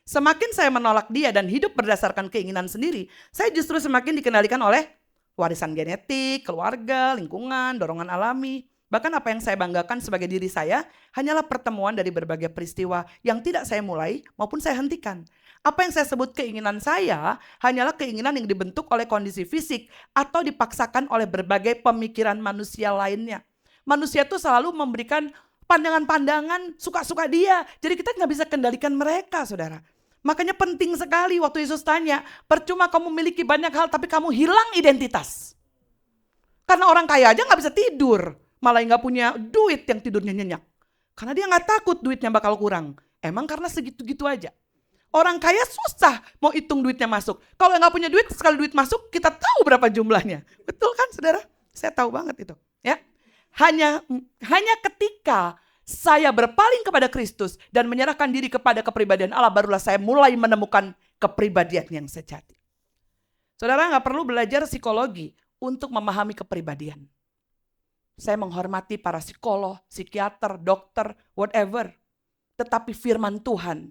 S1: semakin saya menolak dia dan hidup berdasarkan keinginan sendiri, saya justru semakin dikendalikan oleh warisan genetik, keluarga, lingkungan, dorongan alami. Bahkan apa yang saya banggakan sebagai diri saya hanyalah pertemuan dari berbagai peristiwa yang tidak saya mulai maupun saya hentikan. Apa yang saya sebut keinginan saya hanyalah keinginan yang dibentuk oleh kondisi fisik atau dipaksakan oleh berbagai pemikiran manusia lainnya. Manusia itu selalu memberikan pandangan-pandangan suka-suka dia. Jadi kita nggak bisa kendalikan mereka saudara. Makanya penting sekali waktu Yesus tanya, percuma kamu memiliki banyak hal tapi kamu hilang identitas. Karena orang kaya aja nggak bisa tidur. Malah nggak punya duit yang tidurnya nyenyak. Karena dia nggak takut duitnya bakal kurang. Emang karena segitu-gitu aja. Orang kaya susah mau hitung duitnya masuk. Kalau nggak punya duit, sekali duit masuk kita tahu berapa jumlahnya. Betul kan saudara? Saya tahu banget itu. Ya, hanya ketika saya berpaling kepada Kristus dan menyerahkan diri kepada kepribadian Allah, barulah saya mulai menemukan kepribadian yang sejati. Saudara nggak perlu belajar psikologi untuk memahami kepribadian. Saya menghormati para psikolog, psikiater, dokter, whatever. Tetapi firman Tuhan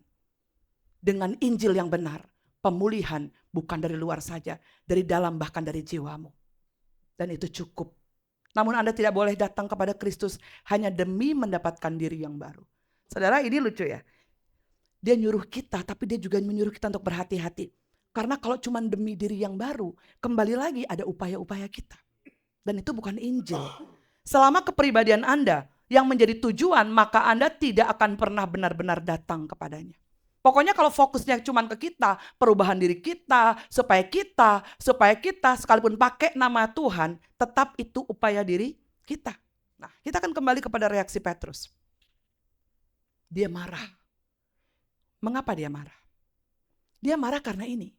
S1: dengan Injil yang benar, pemulihan bukan dari luar saja, dari dalam bahkan dari jiwamu. Dan itu cukup. Namun Anda tidak boleh datang kepada Kristus hanya demi mendapatkan diri yang baru. Saudara ini lucu ya. Dia nyuruh kita tapi dia juga menyuruh kita untuk berhati-hati. Karena kalau cuma demi diri yang baru, kembali lagi ada upaya-upaya kita. Dan itu bukan Injil. Selama kepribadian Anda yang menjadi tujuan, maka Anda tidak akan pernah benar-benar datang kepadanya. Pokoknya kalau fokusnya cuma ke kita, perubahan diri kita, supaya kita sekalipun pakai nama Tuhan, tetap itu upaya diri kita. Nah, kita akan kembali kepada reaksi Petrus. Dia marah. Mengapa dia marah? Dia marah karena ini.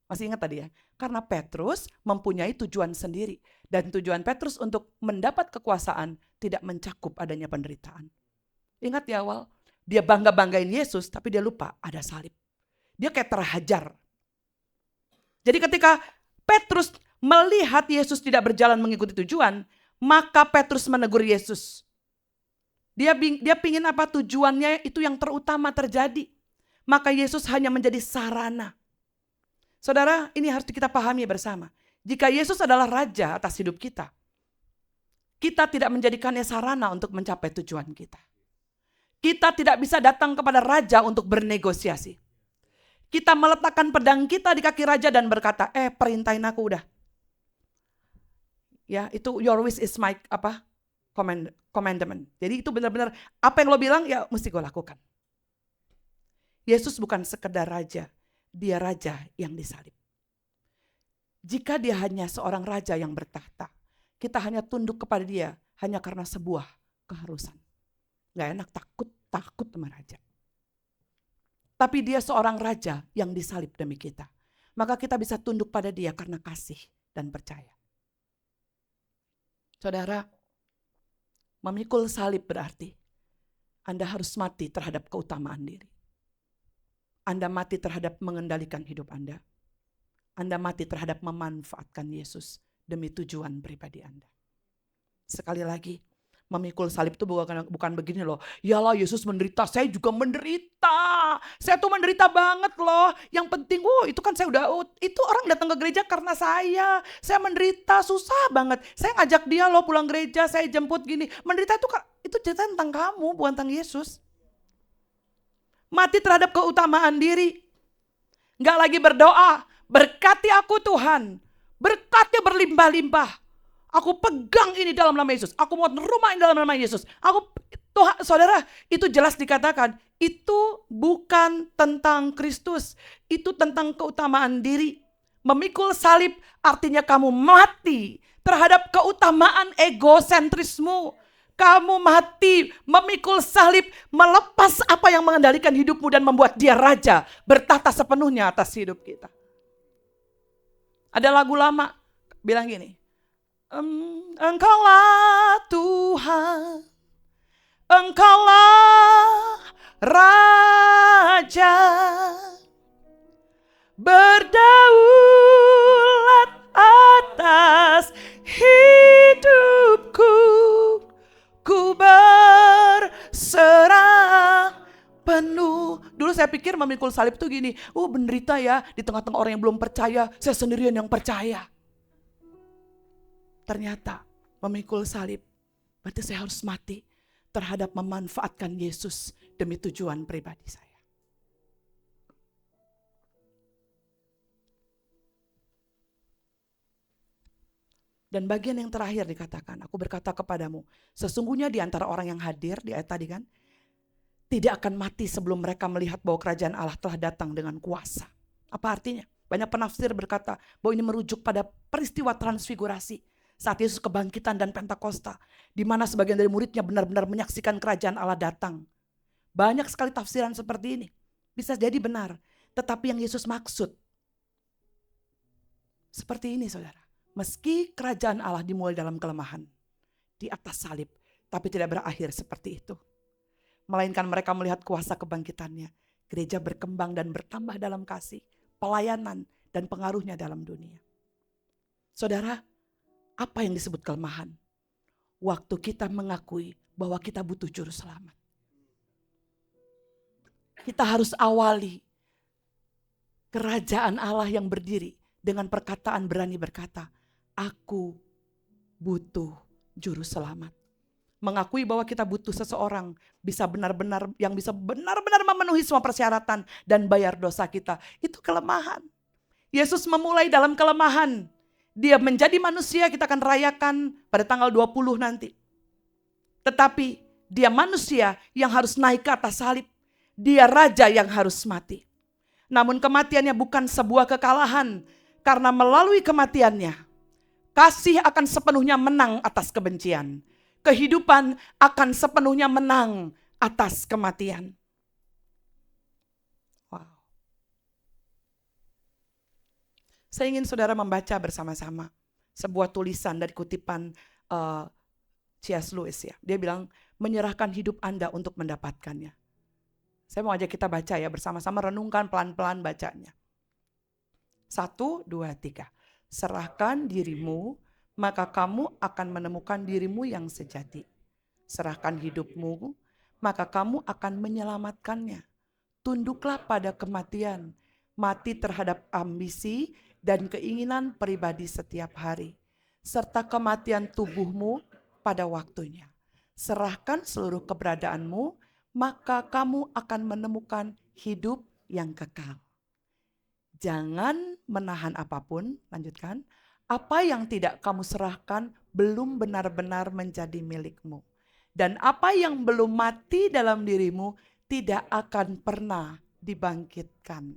S1: Masih ingat tadi ya? Karena Petrus mempunyai tujuan sendiri. Dan tujuan Petrus untuk mendapat kekuasaan tidak mencakup adanya penderitaan. Ingat di awal? Dia bangga-banggain Yesus tapi dia lupa ada salib. Dia kayak terhajar. Jadi ketika Petrus melihat Yesus tidak berjalan mengikuti tujuan, maka Petrus menegur Yesus. Dia pingin apa tujuannya itu yang terutama terjadi. maka Yesus hanya menjadi sarana. Saudara, ini harus kita pahami bersama. Jika Yesus adalah raja atas hidup kita tidak menjadikannya sarana untuk mencapai tujuan kita. Kita tidak bisa datang kepada raja untuk bernegosiasi. Kita meletakkan pedang kita di kaki raja dan berkata, perintahin aku udah. Ya, itu your wish is my commandment. Jadi itu benar-benar apa yang lo bilang ya mesti gue lakukan. Yesus bukan sekedar raja, dia raja yang disalib. Jika dia hanya seorang raja yang bertahta, kita hanya tunduk kepada dia hanya karena sebuah keharusan. Gak enak, takut sama raja. Tapi dia seorang raja yang disalib demi kita. Maka kita bisa tunduk pada dia karena kasih dan percaya. Saudara, memikul salib berarti Anda harus mati terhadap keutamaan diri. Anda mati terhadap mengendalikan hidup Anda. Anda mati terhadap memanfaatkan Yesus demi tujuan pribadi Anda. Sekali lagi, memikul salib itu bukan begini loh. Yalah Yesus menderita, saya juga menderita. Saya tuh menderita banget loh. Yang penting, itu kan saya itu orang datang ke gereja karena saya. Saya menderita, susah banget. Saya ngajak dia loh pulang gereja, saya jemput gini. Menderita itu cerita tentang kamu, bukan tentang Yesus. Mati terhadap keutamaan diri. Nggak lagi berdoa, berkati aku Tuhan. Berkatnya berlimpah-limpah. Aku pegang ini dalam nama Yesus. Aku mau rumah ini dalam nama Yesus. Tuhan, saudara, itu jelas dikatakan. Itu bukan tentang Kristus. Itu tentang keutamaan diri. Memikul salib artinya kamu mati terhadap keutamaan egosentrismu. Kamu mati memikul salib, melepas apa yang mengendalikan hidupmu dan membuat dia raja, bertahta sepenuhnya atas hidup kita. Ada lagu lama bilang gini, Engkaulah Tuhan, Engkaulah Raja, berdaulat atas hidupku, ku berserah penuh. Dulu saya pikir memikul salib itu gini, menderita ya di tengah-tengah orang yang belum percaya, saya sendirian yang percaya. Ternyata memikul salib berarti saya harus mati terhadap memanfaatkan Yesus demi tujuan pribadi saya. Dan bagian yang terakhir dikatakan, aku berkata kepadamu, sesungguhnya di antara orang yang hadir di ayat tadi kan, tidak akan mati sebelum mereka melihat bahwa kerajaan Allah telah datang dengan kuasa. Apa artinya? Banyak penafsir berkata bahwa ini merujuk pada peristiwa transfigurasi. Saat Yesus kebangkitan dan Pentakosta, di mana sebagian dari muridnya benar-benar menyaksikan kerajaan Allah datang. Banyak sekali tafsiran seperti ini. Bisa jadi benar, tetapi yang Yesus maksud seperti ini saudara. Meski kerajaan Allah dimulai dalam kelemahan, di atas salib, tapi tidak berakhir seperti itu. Melainkan mereka melihat kuasa kebangkitannya. Gereja berkembang dan bertambah dalam kasih, pelayanan dan pengaruhnya dalam dunia. Saudara, apa yang disebut kelemahan? Waktu kita mengakui bahwa kita butuh juru selamat. Kita harus awali kerajaan Allah yang berdiri dengan perkataan berani berkata, aku butuh juru selamat. Mengakui bahwa kita butuh seseorang bisa benar-benar yang bisa benar-benar memenuhi semua persyaratan dan bayar dosa kita. Itu kelemahan. Yesus memulai dalam kelemahan. Dia menjadi manusia, kita akan rayakan pada tanggal 20 nanti. Tetapi dia manusia yang harus naik ke atas salib. Dia raja yang harus mati. Namun kematiannya bukan sebuah kekalahan. Karena melalui kematiannya, kasih akan sepenuhnya menang atas kebencian. Kehidupan akan sepenuhnya menang atas kematian. Wow. Saya ingin saudara membaca bersama-sama sebuah tulisan dari kutipan C.S. Lewis ya. Dia bilang, menyerahkan hidup Anda untuk mendapatkannya. Saya mau ajak kita baca ya, bersama-sama renungkan pelan-pelan bacanya. 1, 2, 3. Serahkan dirimu, maka kamu akan menemukan dirimu yang sejati. Serahkan hidupmu, maka kamu akan menyelamatkannya. tunduklah pada kematian, mati terhadap ambisi dan keinginan pribadi setiap hari, serta kematian tubuhmu pada waktunya. Serahkan seluruh keberadaanmu, maka kamu akan menemukan hidup yang kekal. Jangan menahan apapun, lanjutkan, apa yang tidak kamu serahkan belum benar-benar menjadi milikmu. Dan apa yang belum mati dalam dirimu tidak akan pernah dibangkitkan.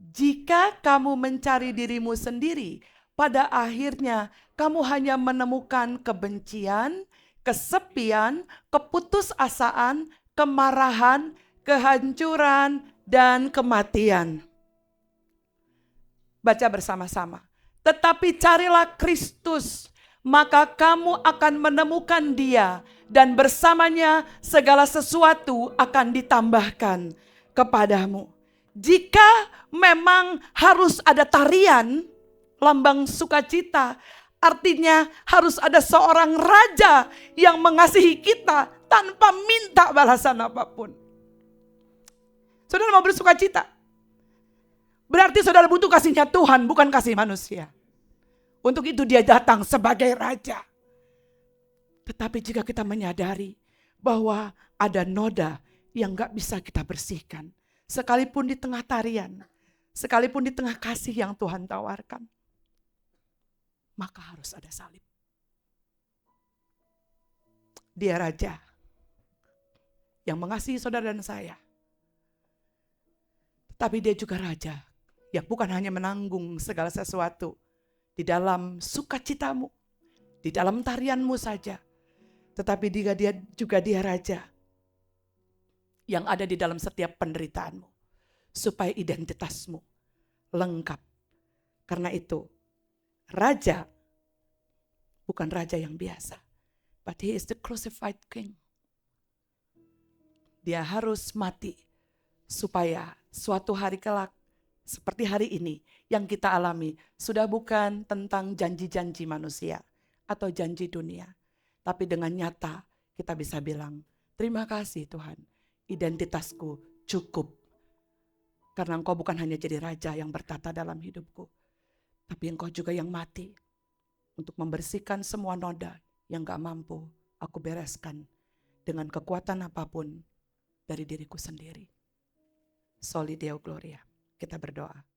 S1: Jika kamu mencari dirimu sendiri, pada akhirnya kamu hanya menemukan kebencian, kesepian, keputusasaan, kemarahan, kehancuran, dan kematian. Baca bersama-sama. Tetapi carilah Kristus, maka kamu akan menemukan Dia, dan bersamanya segala sesuatu akan ditambahkan kepadamu. Jika memang harus ada tarian, lambang sukacita, artinya harus ada seorang raja yang mengasihi kita tanpa minta balasan apapun. Saudara mau bersukacita? Berarti saudara butuh kasihnya Tuhan, bukan kasih manusia. Untuk itu dia datang sebagai raja. Tetapi jika kita menyadari bahwa ada noda yang gak bisa kita bersihkan, sekalipun di tengah tarian, sekalipun di tengah kasih yang Tuhan tawarkan, maka harus ada salib. Dia raja yang mengasihi saudara dan saya. Tapi dia juga raja yang bukan hanya menanggung segala sesuatu di dalam sukacitamu, di dalam tarianmu saja. Tetapi dia juga raja yang ada di dalam setiap penderitaanmu. Supaya identitasmu lengkap. Karena itu, raja bukan raja yang biasa. But he is the crucified king. Dia harus mati supaya suatu hari kelak seperti hari ini yang kita alami sudah bukan tentang janji-janji manusia atau janji dunia. Tapi dengan nyata kita bisa bilang, terima kasih Tuhan, identitasku cukup. Karena Engkau bukan hanya jadi raja yang bertata dalam hidupku, tapi Engkau juga yang mati untuk membersihkan semua noda yang gak mampu aku bereskan dengan kekuatan apapun dari diriku sendiri. Soli Deo Gloria. Kita berdoa.